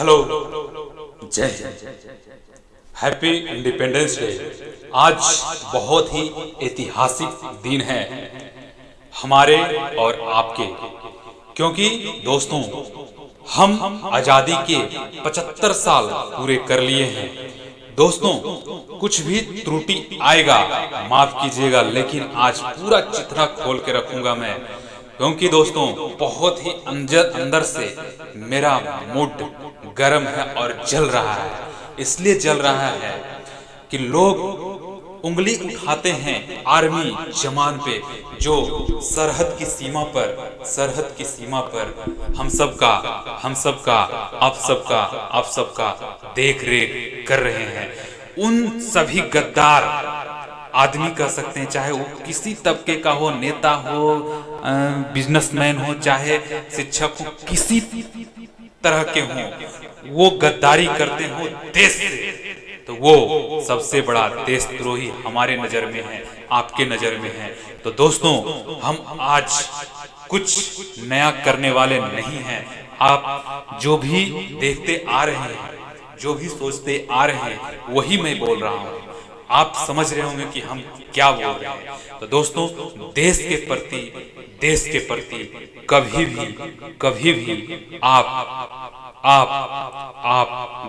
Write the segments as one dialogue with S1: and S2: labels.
S1: Hello, जय Hind. Happy independence day. आज बहुत ही ऐतिहासिक दिन है हमारे और आपके, क्योंकि दोस्तों हम आज़ादी के 75 साल पूरे कर लिए हैं। दोस्तों कुछ भी त्रुटि आएगा माफ़ कीजिएगा, लेकिन आज पूरा चित्रा खोल के रखूंगा मैं, क्योंकि दोस्तों बहुत ही अंदर से मेरा मूड गर्म है और जल रहा है। इसलिए जल रहा है कि लोग उंगली उठाते हैं आर्मी जवान पे, जो सरहद की सीमा पर हम सबका आप सबका देख रेख कर रहे हैं। उन सभी गद्दार आदमी कह सकते हैं, चाहे वो किसी तबके का हो, नेता हो, बिजनेसमैन हो, चाहे शिक्षक हो, किसी तरह के हों, वो गद्दारी करते हो देश से, तो वो सबसे बड़ा देशद्रोही हमारे नज़र में है, आपके नज़र में है। तो दोस्तों हम आज कुछ नया करने वाले नहीं हैं। आप जो भी देखते आ रहे हैं, जो भी सोचते आ रहे हैं, वही मैं बोल रहा हूँ। आप समझ रहे होंगे कि हम क्या बोल रहे हैं। तो दोस्तों देश के प्रति कभी भी आप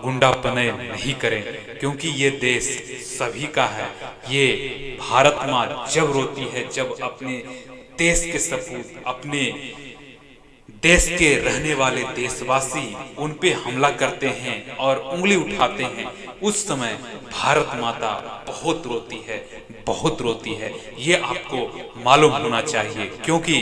S1: गुंडापने नहीं करें, क्योंकि ये देश सभी का है। ये भारत माँ जब रोती है, जब अपने देश के सपूत, अपने देश के रहने वाले देशवासी उन पे हमला करते हैं और उंगली उठाते हैं, उस समय भारत माता बहुत रोती है। ये आपको मालूम होना चाहिए, क्योंकि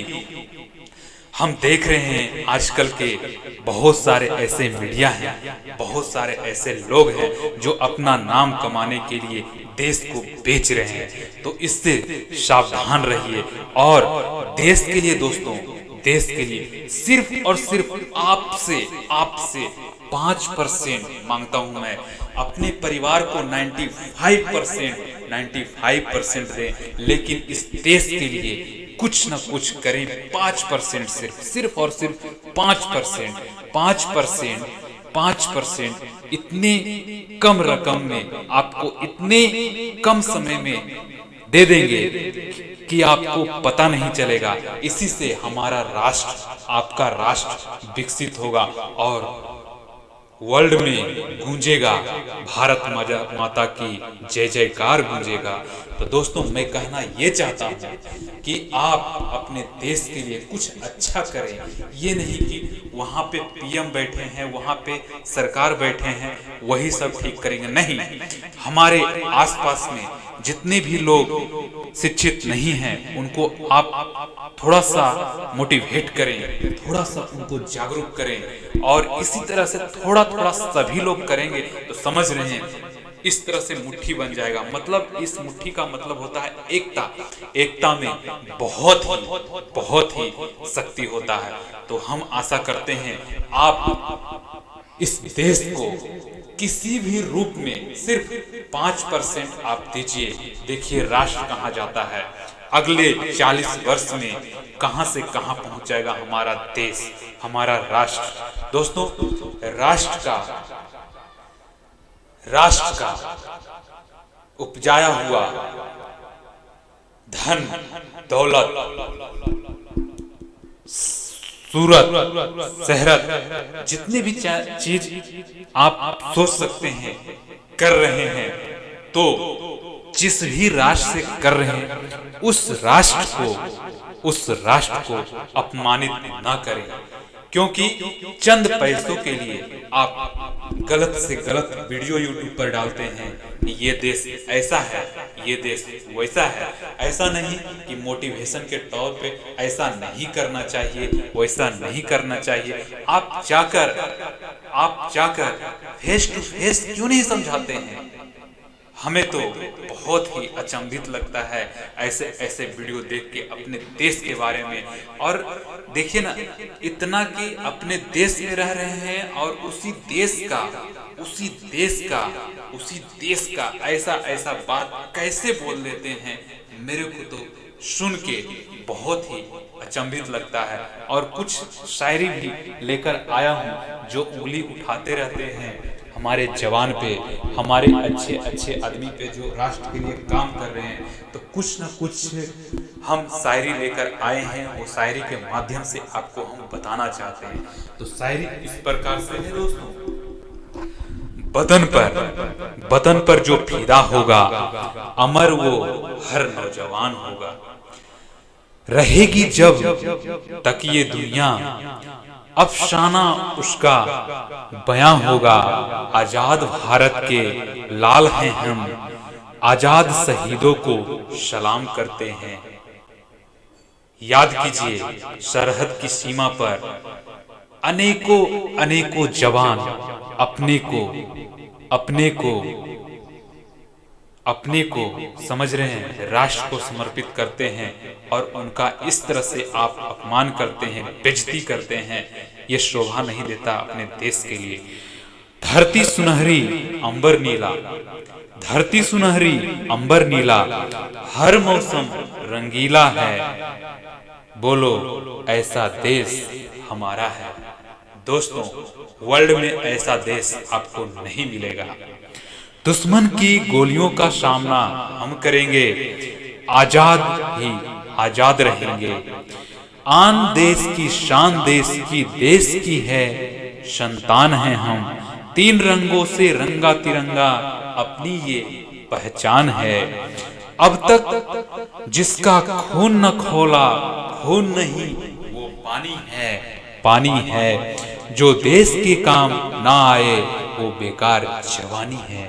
S1: हम देख रहे हैं आजकल के बहुत सारे ऐसे मीडिया हैं, बहुत सारे ऐसे लोग हैं जो अपना नाम कमाने के लिए देश को बेच रहे हैं। तो इससे सावधान रहिए। और देश के लिए दोस्तों, देश के लिए सिर्फ और सिर्फ आपसे 5% मांगता हूं मैं। अपने परिवार को 95% दें, लेकिन इस देश के लिए कुछ न कुछ करें। 5% सिर्फ और सिर्फ 5%। इतने कम रकम में आपको इतने कम समय में दे देंगे कि आपको पता नहीं चलेगा। इसी से हमारा राष्ट्र, आपका राष्ट्र विकसित होगा और वर्ल्ड में गूंजेगा, भारत माता की जय जयकार गूंजेगा। तो दोस्तों मैं कहना ये चाहता हूँ कि आप अपने देश के लिए कुछ अच्छा करें। ये नहीं कि वहाँ पे पीएम बैठे हैं, वहाँ पे सरकार बैठे हैं, वही सब ठीक करेंगे। नहीं, हमारे आसपास में जितने भी लोग शिक्षित नहीं हैं, उनको आप थोड़ा सा मोटिवेट करें, थोड़ा सा उनको जागरूक करें। और इसी तरह से थोड़ा सभी लोग करेंगे तो समझ रहे हैं इस तरह से मुट्ठी बन जाएगा। मतलब इस मुट्ठी का मतलब होता है एकता में बहुत ही शक्ति होता है। तो हम आशा करते हैं आप इस देश को किसी भी रूप में सिर्फ 5% आप दीजिए। देखिए राष्ट्र कहाँ जाता है, अगले 40 वर्ष में कहां से कहां पहुंच जाएगा हमारा देश, हमारा राष्ट्र। दोस्तों राष्ट्र का उपजाया हुआ धन दौलत, सूरत शहरत, जितने भी चीज आप सोच सकते हैं कर रहे हैं, तो जिस भी राष्ट्र से कर रहे हैं उस राष्ट्र को अपमानित ना करें, क्योंकि चंद पैसों के लिए आप गलत से गलत वीडियो यूट्यूब पर डालते हैं कि ये देश ऐसा है, ये देश वैसा है। ऐसा नहीं कि मोटिवेशन के तौर पे ऐसा नहीं करना चाहिए, वैसा नहीं करना चाहिए। आप जाकर फेस टू फेस क्यों नहीं समझाते हैं? हमें तो बहुत ही अचंभित लगता है ऐसे वीडियो देख के अपने देश के बारे में। और देखिए ना, इतना कि अपने देश में रह रहे हैं और उसी देश का ऐसा बात कैसे बोल देते हैं। मेरे को तो सुन के बहुत ही अचंभित लगता है। और कुछ शायरी भी लेकर आया हूँ जो उंगली उठाते रहते हैं हमारे जवान पे, हमारे अच्छे अच्छे आदमी पे जो राष्ट्र के लिए काम कर रहे हैं। तो कुछ न कुछ हम शायरी लेकर आए हैं, वो शायरी के माध्यम से आपको हम बताना चाहते हैं। तो शायरी इस प्रकार से है दोस्तों, बदन पर जो फिदा होगा, अमर वो हर नौजवान होगा। रहेगी जब तक ये दुनिया, अफसाना उसका बयां होगा। आजाद भारत के लाल हैं हम, आजाद शहीदों को सलाम करते हैं। याद कीजिए सरहद की सीमा पर अनेकों अनेकों जवान अपने को समझ रहे हैं, राष्ट्र को समर्पित करते हैं। और उनका इस तरह से आप अपमान करते हैं, बेइज्जती करते हैं, ये शोभा नहीं देता अपने देश के लिए। धरती सुनहरी अंबर नीला, धरती सुनहरी अंबर नीला, हर मौसम रंगीला है। बोलो ऐसा देश हमारा है। दोस्तों, वर्ल्ड में ऐसा देश आपको नहीं मिलेगा। दुश्मन की गोलियों का सामना हम करेंगे, आजाद ही आजाद रहेंगे। आन देश की शान देश की है संतान हैं हम। तीन रंगों से रंगा तिरंगा अपनी ये पहचान है। अब तक जिसका खून न खोला, खून नहीं वो पानी है। जो देश के काम ना आए वो बेकार जवानी है।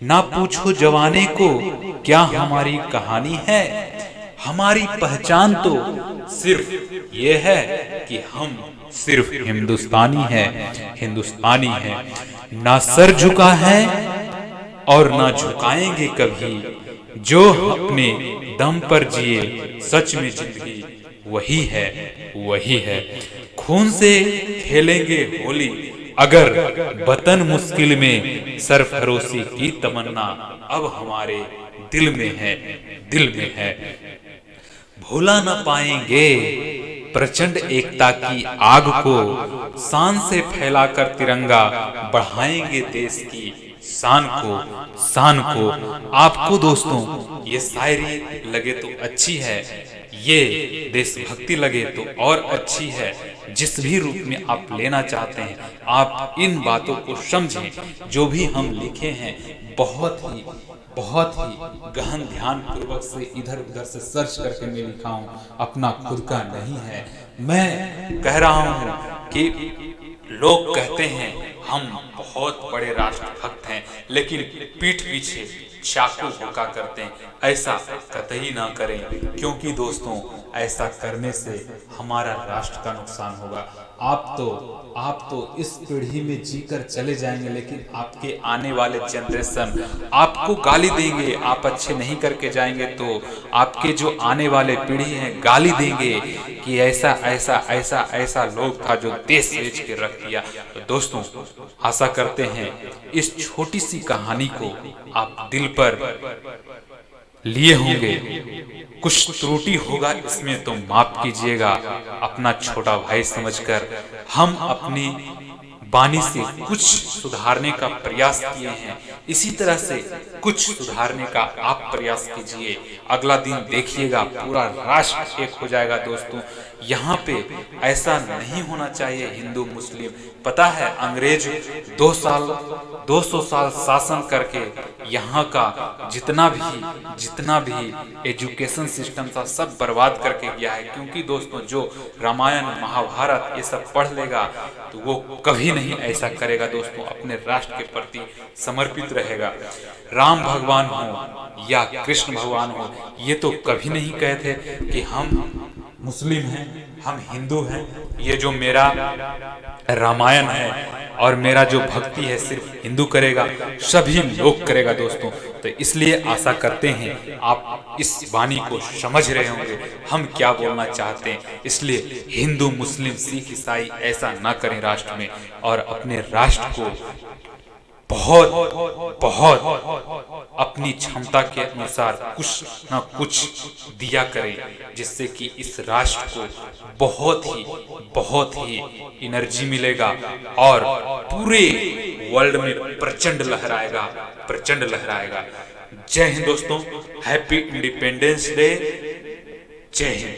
S1: ना पूछो जवाने को क्या हमारी कहानी है, हमारी पहचान तो सिर्फ ये है कि हम सिर्फ हिंदुस्तानी हैं। ना सर झुका है और ना झुकाएंगे कभी। जो अपने दम पर जिए सच में जिंदगी वही है। खून से खेलेंगे होली, अगर वतन मुश्किल में सरफरोशी की तमन्ना अब हमारे दिल में है। भूला न पाएंगे प्रचंड एकता की आग को, शान से फैलाकर तिरंगा बढ़ाएंगे देश की शान को। आपको दोस्तों ये शायरी लगे तो अच्छी है, ये देशभक्ति लगे तो और अच्छी है। जिस भी रूप में आप लेना चाहते हैं, आप इन बातों को समझें। जो भी हम लिखे हैं बहुत ही गहन ध्यान पूर्वक से इधर उधर से सर्च करके मैं लिखा हूँ, अपना खुद का नहीं है। मैं कह रहा हूँ कि लोग कहते हैं हम बहुत बड़े राष्ट्रभक्त हैं, लेकिन पीठ पीछे चाकू भोंका करते हैं। ऐसा कतई ना करें, क्योंकि दोस्तों ऐसा करने से हमारा राष्ट्र का नुकसान होगा। आप तो इस पीढ़ी में जीकर चले जाएंगे, लेकिन आपके आने वाले जनरेशन आपको गाली देंगे। आप अच्छे नहीं करके जाएंगे तो आपके जो आने वाले पीढ़ी हैं गाली देंगे कि ऐसा लोग था जो देश बेच के रख दिया। तो दोस्तों आशा करते हैं इस छोटी सी कहानी को आप दिल पर लिए होंगे। कुछ त्रुटि होगा इसमें तो माफ कीजिएगा। अपना छोटा भाई समझकर हम अपनी वाणी से कुछ सुधारने का प्रयास किए हैं। इसी तरह से कुछ सुधारने का आप प्रयास कीजिए। अगला दिन देखिएगा पूरा राष्ट्र एक हो जाएगा। दोस्तों यहाँ पे ऐसा नहीं होना चाहिए हिंदू मुस्लिम। पता है अंग्रेज 200 साल शासन करके यहाँ का जितना भी एजुकेशन सिस्टम था सब बर्बाद करके गया है। क्योंकि दोस्तों जो रामायण महाभारत ये सब पढ़ लेगा तो वो कभी नहीं ऐसा करेगा। दोस्तों अपने राष्ट्र के प्रति समर्पित रहेगा। राम भगवान हो या कृष्ण भगवान हो, ये तो कभी नहीं कहते कि हम मुस्लिम हैं, हम हिंदू हैं। ये जो मेरा रामायण है और मेरा जो भक्ति है सिर्फ हिंदू करेगा, सभी लोग करेगा। दोस्तों तो इसलिए आशा करते हैं आप इस वाणी को समझ रहे होंगे हम क्या बोलना चाहते हैं। इसलिए हिंदू मुस्लिम सिख ईसाई ऐसा ना करें राष्ट्र में, और अपने राष्ट्र को बहुत अपनी क्षमता के अनुसार कुछ न कुछ दिया करें, जिससे कि इस राष्ट्र को बहुत ही एनर्जी मिलेगा और पूरे वर्ल्ड में प्रचंड लहराएगा। जय हिंद दोस्तों, हैप्पी इंडिपेंडेंस डे। जय हिंद।